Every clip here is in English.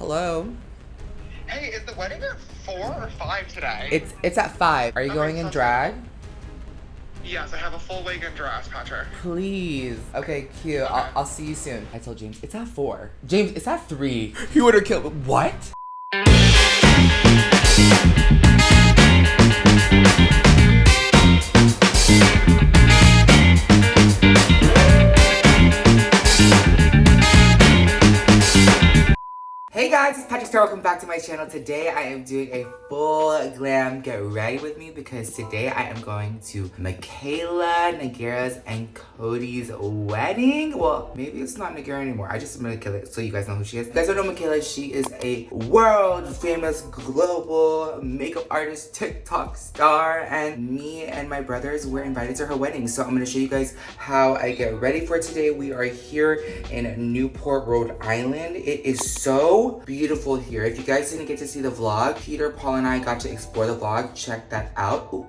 Hello. Hey, is the wedding at 4 or 5 today? It's at 5. Are you Okay, going in sounds good. drag? Yes, I have a full wig and dress, Patrick. Please. Okay, cute. Okay. I'll see you soon. I told James it's at 4. James, it's at 3. He would have killed me. What? Hey guys, it's Patrick Star. Welcome back to my channel. Today I am doing a full glam get ready with me because today I am going to Michaela, Nagara's, and Cody's wedding. Well, maybe it's not Nagara anymore. I just am gonna kill it so you guys know who she is. If you guys don't know Michaela, she is a world famous global makeup artist, TikTok star, and me and my brothers were invited to her wedding. So I'm gonna show you guys how I get ready for today. We are here in Newport, Rhode Island. It is so beautiful here. If you guys didn't get to see the vlog, Peter, Paul, and I got to explore the vlog. Check that out. Ooh.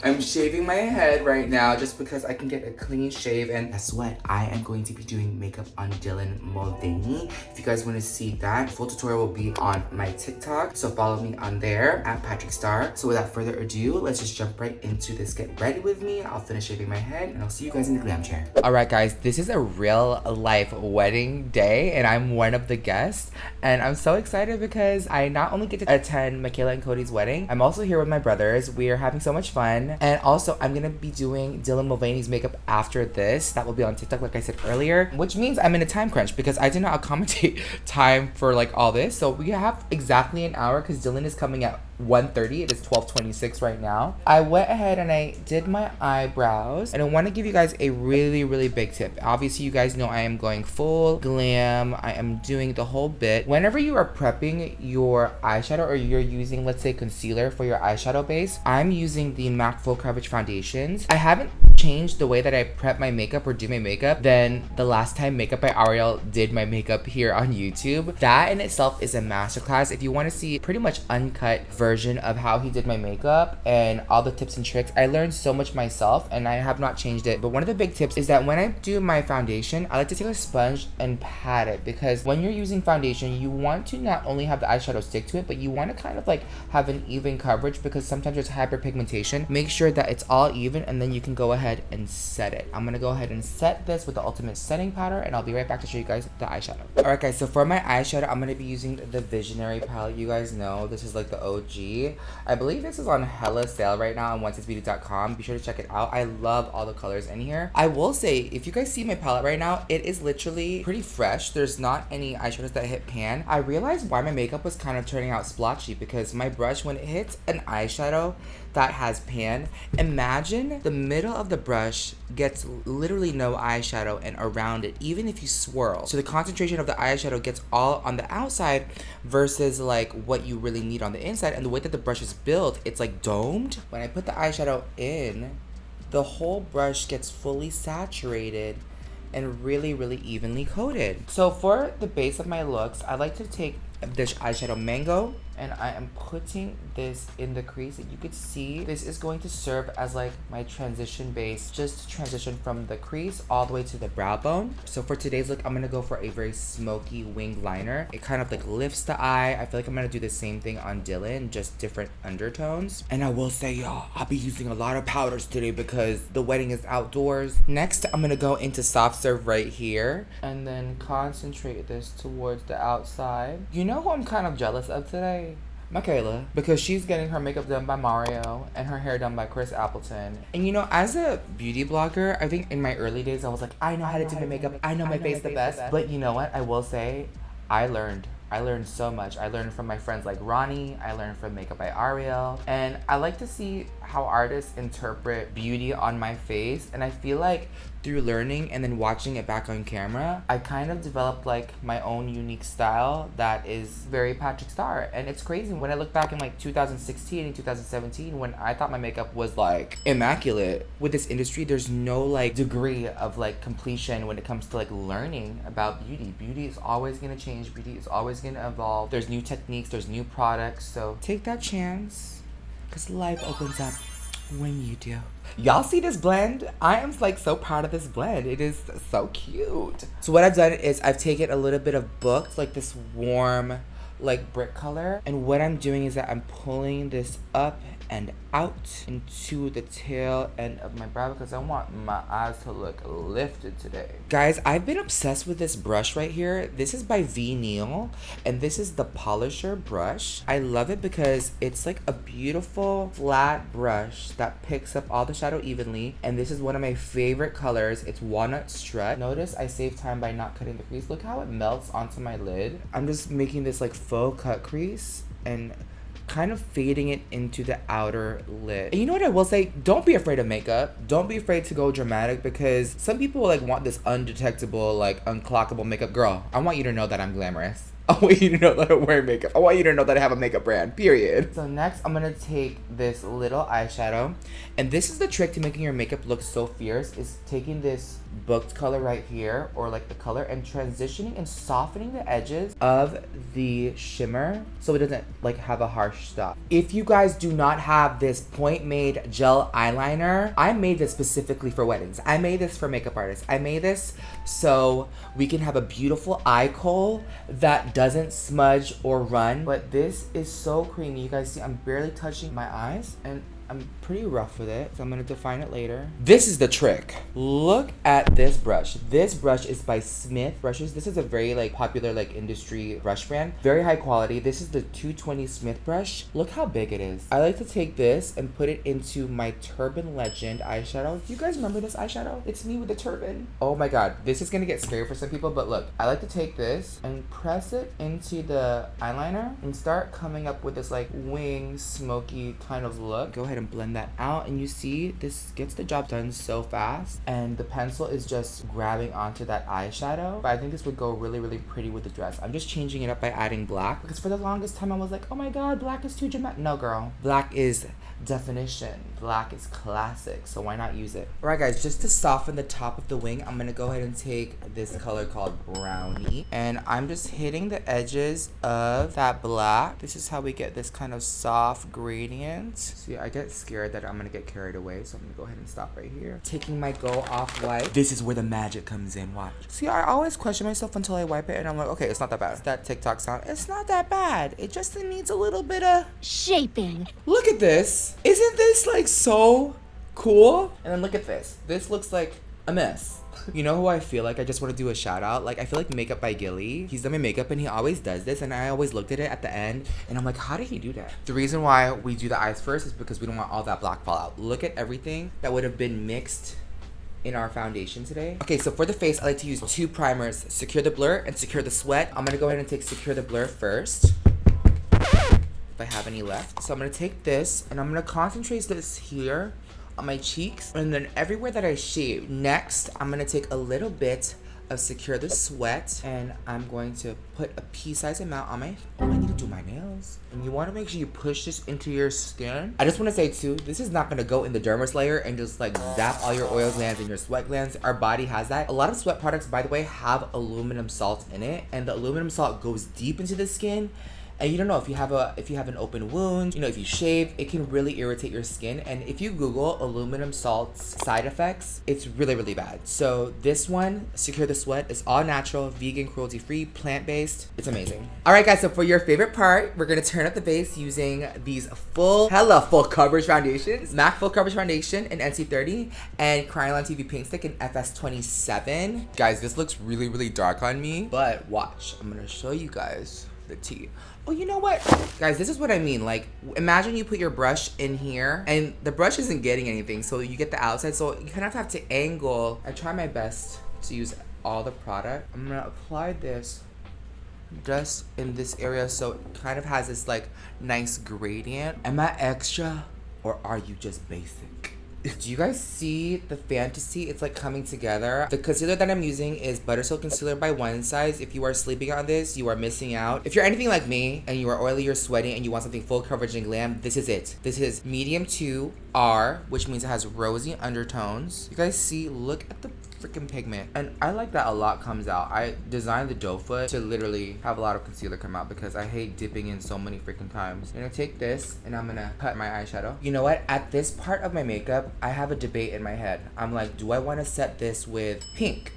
I'm shaving my head right now just because I can get a clean shave, and guess what? I am going to be doing makeup on Dylan Mulvaney. If you guys want to see that, full tutorial will be on my TikTok, so follow me on there at Patrick Star. So without further ado, let's just jump right into this get ready with me. I'll finish shaving my head and I'll see you guys in the glam chair. Alright guys, this is a real life wedding day and I'm one of the guests, and I'm so excited because I not only get to attend Michaela and Cody's wedding, I'm also here with my brothers. We are having so much fun. And also, I'm gonna be doing Dylan Mulvaney's makeup after this. That will be on TikTok, like I said earlier, which means I'm in a time crunch because I did not accommodate time for like all this. So we have exactly an hour because Dylan is coming at 1:30. It is 12:26 right now. I went ahead and I did my eyebrows, and I want to give you guys a really big tip. Obviously, you guys know I am going full glam. I am doing the whole bit. Whenever you are prepping your eyeshadow or you're using, let's say, concealer for your eyeshadow base, I'm using the MAC Full Coverage foundations. I haven't changed the way that I prep my makeup or do my makeup than the last time Makeup by Ariel did my makeup here on YouTube. That in itself is a masterclass. If you want to see pretty much uncut version of how he did my makeup and all the tips and tricks, I learned so much myself and I have not changed it. But one of the big tips is that when I do my foundation, I like to take a sponge and pat it, because when you're using foundation, you want to not only have the eyeshadow stick to it, but you want to kind of like have an even coverage because sometimes there's hyperpigmentation. Make sure that it's all even and then you can go ahead and set it. I'm gonna go ahead and set this with the ultimate setting powder and I'll be right back to show you guys the eyeshadow. Alright guys, so for my eyeshadow, I'm gonna be using the Visionary palette. You guys know this is like the OG. I believe this is on hella sale right now on OneSixBeauty.com. Be sure to check it out. I love all the colors in here. I will say, if you guys see my palette right now, it is literally pretty fresh. There's not any eyeshadows that hit pan. I realized why my makeup was kind of turning out splotchy because my brush, when it hits an eyeshadow that has pan, imagine the middle of the brush gets literally no eyeshadow and around it, even if you swirl. So the concentration of the eyeshadow gets all on the outside versus like what you really need on the inside. And the way that the brush is built, it's like domed. When I put the eyeshadow in, the whole brush gets fully saturated and really evenly coated. So for the base of my looks, I like to take this eyeshadow Mango, and I am putting this in the crease. You could see this is going to serve as like my transition base, just to transition from the crease all the way to the brow bone. So for today's look, I'm gonna go for a very smoky winged liner. It kind of like lifts the eye. I feel like I'm gonna do the same thing on Dylan, just different undertones. And I will say, y'all, I'll be using a lot of powders today because the wedding is outdoors. Next, I'm gonna go into soft serve right here and then concentrate this towards the outside. You know who I'm kind of jealous of today? Michaela, because she's getting her makeup done by Mario and her hair done by Chris Appleton. And you know, as a beauty blogger, I think in my early days I was like, I know how to do my makeup, I know my face the best. But you know what, I will say, I learned so much. I learned from my friends like Ronnie. I learned from Makeup by Ariel. And I like to see how artists interpret beauty on my face. And I feel like through learning and then watching it back on camera, I kind of developed like my own unique style that is very Patrick Star. And it's crazy when I look back in like 2016 and 2017 when I thought my makeup was like immaculate. With this industry, there's no like degree of like completion when it comes to like learning about beauty. Beauty is always gonna change. Beauty is always gonna evolve. There's new techniques, there's new products. So take that chance because life opens up when you do. Y'all see this blend? I am like so proud of this blend. It is so cute. So what I've done is I've taken a little bit of Booked, like this warm, like brick color. And what I'm doing is that I'm pulling this up and out into the tail end of my brow because I want my eyes to look lifted today. Guys, I've been obsessed with this brush right here. This is by V. Neal, and this is the Polisher brush. I love it because it's like a beautiful flat brush that picks up all the shadow evenly, and this is one of my favorite colors. It's Walnut Strut. Notice I saved time by not cutting the crease. Look how it melts onto my lid. I'm just making this like faux cut crease and kind of fading it into the outer lid. And you know what I will say? Don't be afraid of makeup. Don't be afraid to go dramatic because some people like want this undetectable, like unclockable makeup. Girl, I want you to know that I'm glamorous. I want you to know that I wear makeup. I want you to know that I have a makeup brand, period. So next, I'm gonna take this little eyeshadow. And this is the trick to making your makeup look so fierce, is taking this Booked color right here, or like the color, and transitioning and softening the edges of the shimmer so it doesn't like have a harsh stop. If you guys do not have this Point Made gel eyeliner, I made this specifically for weddings. I made this for makeup artists. I made this so we can have a beautiful eye kohl that doesn't smudge or run. But this is so creamy. You guys see I'm barely touching my eyes, and I'm pretty rough with it, so I'm gonna define it later. This is the trick. Look at this brush. This brush is by Smith Brushes. This is a very like popular like industry brush brand. Very high quality. This is the 220 Smith brush. Look how big it is. I like to take this and put it into my Turban Legend eyeshadow. Do you guys remember this eyeshadow? It's me with the turban. Oh my god, this is gonna get scary for some people, but look, I like to take this and press it into the eyeliner and start coming up with this like wing, smoky kind of look. Go ahead and blend that out, and you see this gets the job done so fast, and the pencil is just grabbing onto that eyeshadow. But I think this would go really, really pretty with the dress. I'm just changing it up by adding black because for the longest time I was like, oh my god, black is too dramatic. No girl, black is definition. Black is classic, so why not use it? Alright guys, just to soften the top of the wing, I'm gonna go ahead and take this color called Brownie, and I'm just hitting the edges of that black. This is how we get this kind of soft gradient. See, I get scared that I'm gonna get carried away, so I'm gonna go ahead and stop right here. Taking my Go Off-White. This is where the magic comes in, watch. See, I always question myself until I wipe it, and I'm like, okay, it's not that bad. It's that TikTok sound. It's not that bad. It just needs a little bit of shaping. Look at this. Isn't this like so cool? And then look at this. This looks like a mess. You know who I feel like I just want to do a shout out? Like, I feel like Makeup by Gilly. He's done my makeup and he always does this, and I always looked at it at the end and I'm like, how did he do that? The reason why we do the eyes first is because we don't want all that black fallout. Look at everything that would have been mixed in our foundation today. Okay, so for the face, I like to use two primers, Secure the Blur and Secure the Sweat. I'm gonna go ahead and take Secure the Blur first, if I have any left. So I'm gonna take this and I'm gonna concentrate this here on my cheeks, and then everywhere that I shave. Next, I'm gonna take a little bit of Secure the Sweat, and I'm going to put a pea-sized amount on my, oh, I need to do my nails. And you wanna make sure you push this into your skin. I just wanna say too, this is not gonna go in the dermis layer and just like zap all your oil glands and your sweat glands. Our body has that. A lot of sweat products, by the way, have aluminum salt in it, and the aluminum salt goes deep into the skin. And you don't know if you have an open wound, you know, if you shave, it can really irritate your skin. And if you Google aluminum salt's side effects, it's really, really bad. So this one, Secure the Sweat, is all natural, vegan, cruelty-free, plant-based. It's amazing. All right, guys, so for your favorite part, we're gonna turn up the base using these full coverage foundations. MAC Full Coverage Foundation in NC30 and Kryolan TV Paint Stick in FS27. Guys, this looks really, really dark on me, but watch, I'm gonna show you guys the tea. Oh, you know what? Guys, this is what I mean. Like, imagine you put your brush in here and the brush isn't getting anything, so you get the outside, so you kind of have to angle. I try my best to use all the product. I'm gonna apply this just in this area so it kind of has this like nice gradient. Am I extra or are you just basic? Do you guys see the fantasy? It's like coming together. The concealer that I'm using is Butter Silk Concealer by One Size. If you are sleeping on this, you are missing out. If you're anything like me and you are oily, you're sweaty, and you want something full coverage and glam, this is it. This is medium 2R, which means it has rosy undertones. You guys see, look at the freaking pigment. And I like that a lot comes out. I designed the doe foot to literally have a lot of concealer come out because I hate dipping in so many freaking times. I'm gonna take this and I'm gonna cut my eyeshadow. You know what? At this part of my makeup, I have a debate in my head. I'm like, do I want to set this with pink?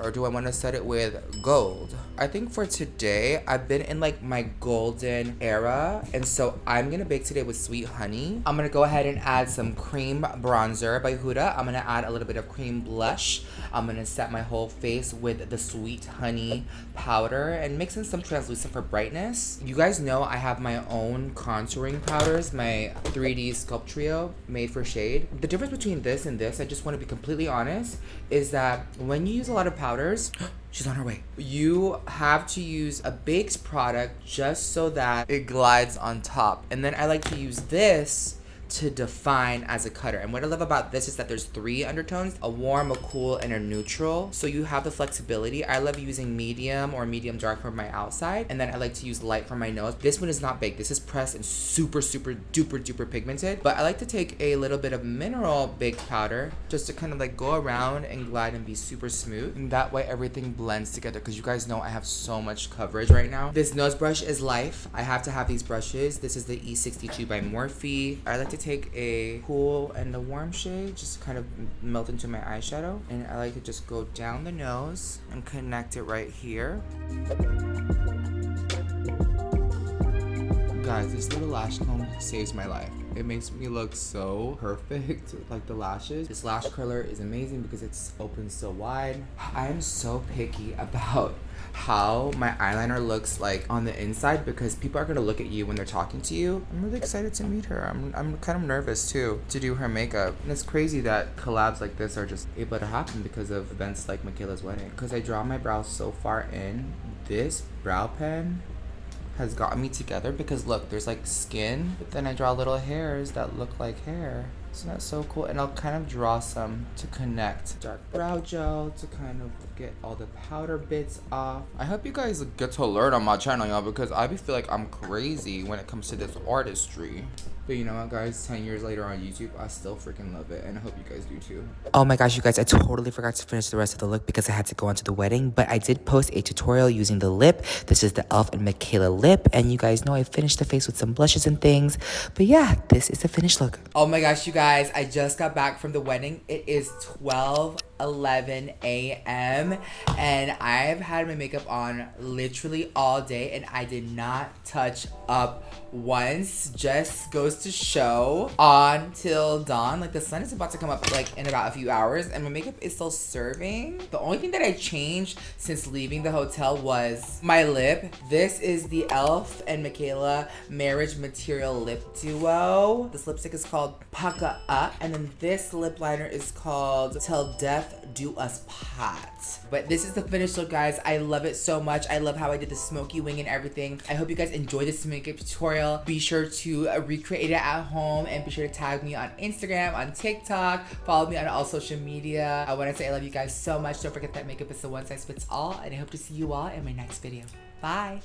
Or do I want to set it with gold? I think for today, I've been in like my golden era. And so I'm going to bake today with Sweet Honey. I'm going to go ahead and add some cream bronzer by Huda. I'm going to add a little bit of cream blush. I'm going to set my whole face with the Sweet Honey powder and mix in some translucent for brightness. You guys know I have my own contouring powders, my 3D Sculptrio made for shade. The difference between this and this, I just want to be completely honest, is that when you use a lot of powders, she's on her way. You have to use a baked product just so that it glides on top. And then I like to use this to define as a cutter. And what I love about this is that there's 3 undertones, a warm, a cool, and a neutral. So you have the flexibility. I love using medium or medium dark for my outside. And then I like to use light for my nose. This one is not baked. This is pressed and super, super duper duper pigmented. But I like to take a little bit of mineral baked powder just to kind of like go around and glide and be super smooth. And that way everything blends together because you guys know I have so much coverage right now. This nose brush is life. I have to have these brushes. This is the E62 by Morphe. I like to take a cool and a warm shade, just kind of melt into my eyeshadow. And I like to just go down the nose and connect it right here. Guys, this little lash comb saves my life. It makes me look so perfect, like the lashes. This lash curler is amazing because it's open so wide. I am so picky about how my eyeliner looks like on the inside because people are gonna look at you when they're talking to you. I'm really excited to meet her. I'm kind of nervous too to do her makeup. And it's crazy that collabs like this are just able to happen because of events like Michaela's wedding. Because I draw my brows so far in, this brow pen has gotten me together because look, there's like skin, but then I draw little hairs that look like hair. So that's so cool. And I'll kind of draw some to connect dark brow gel to kind of get all the powder bits off. I hope you guys get to learn on my channel, y'all, because I feel like I'm crazy when it comes to this artistry. But you know what, guys? 10 years later on YouTube, I still freaking love it. And I hope you guys do too. Oh my gosh, you guys, I totally forgot to finish the rest of the look because I had to go on to the wedding. But I did post a tutorial using the lip. This is the e.l.f. and Michaela lip. And you guys know I finished the face with some blushes and things. But yeah, this is the finished look. Oh my gosh, you guys, I just got back from the wedding. It is 12:11 a.m. And I've had my makeup on literally all day. And I did not touch up once. Just goes to show on till dawn. Like the sun is about to come up like in about a few hours and my makeup is still serving. The only thing that I changed since leaving the hotel was my lip. This is the e.l.f. and Michaela Marriage Material Lip Duo. This lipstick is called Paka Up, and then this lip liner is called Till Death Do Us Part. But this is the finished look, guys. I love it so much. I love how I did the smoky wing and everything. I hope you guys enjoyed this makeup tutorial. Be sure to recreate it at home and be sure to tag me on Instagram, on TikTok, follow me on all social media. I want to say I love you guys so much. Don't forget that makeup is a one size fits all, and I hope to see you all in my next video. Bye.